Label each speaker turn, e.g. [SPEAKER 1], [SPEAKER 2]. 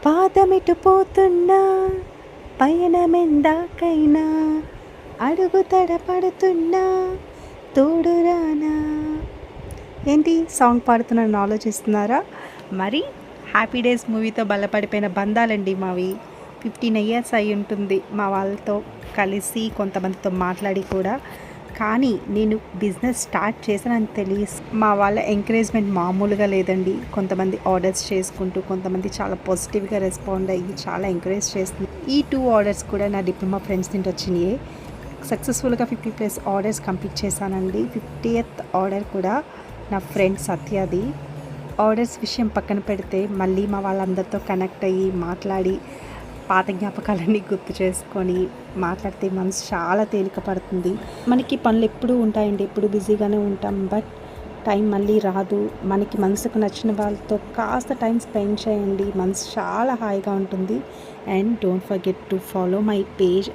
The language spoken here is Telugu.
[SPEAKER 1] పాదమిటు పోతున్నా పయనమెందాకైనా అడుగు తడపడుతున్నా తోడురానా. ఏంటి సాంగ్ పాడుతున్నాను ఆలోచిస్తున్నారా? మరి హ్యాపీ డేస్ మూవీతో బలపడిపోయిన బంధాలండి మావి. 15 ఇయర్స్ అయి ఉంటుంది మా వాళ్ళతో కలిసి, కొంతమందితో మాట్లాడి కూడా. కానీ నేను బిజినెస్ స్టార్ట్ చేశానని తెలిసి మా వాళ్ళ ఎంకరేజ్మెంట్ మామూలుగా లేదండి. కొంతమంది ఆర్డర్స్ చేసుకుంటూ, కొంతమంది చాలా పాజిటివ్గా రెస్పాండ్ అయ్యి చాలా ఎంకరేజ్ చేస్తుంది. ఈ 2 ఆర్డర్స్ కూడా నా డిప్లొమా ఫ్రెండ్స్ నుండి వచ్చినాయి. సక్సెస్ఫుల్గా 50+ ఆర్డర్స్ కంప్లీట్ చేశానండి. 50th ఆర్డర్ కూడా నా ఫ్రెండ్ సత్యది. ఆర్డర్స్ విషయం పక్కన పెడితే మళ్ళీ మా వాళ్ళందరితో కనెక్ట్ అయ్యి మాట్లాడి పాత జ్ఞాపకాలన్నీ గుర్తు చేసుకొని మాట్లాడితే మనసు చాలా తేలిక పడుతుంది. మనకి పనులు ఎప్పుడూ ఉంటాయండి, ఎప్పుడు బిజీగానే ఉంటాం. బట్ టైం మళ్ళీ రాదు. మనకి మనసుకు నచ్చిన వాళ్ళతో కాస్త టైం స్పెండ్ చేయండి, మనసు చాలా హాయిగా ఉంటుంది. And don't forget to follow my page.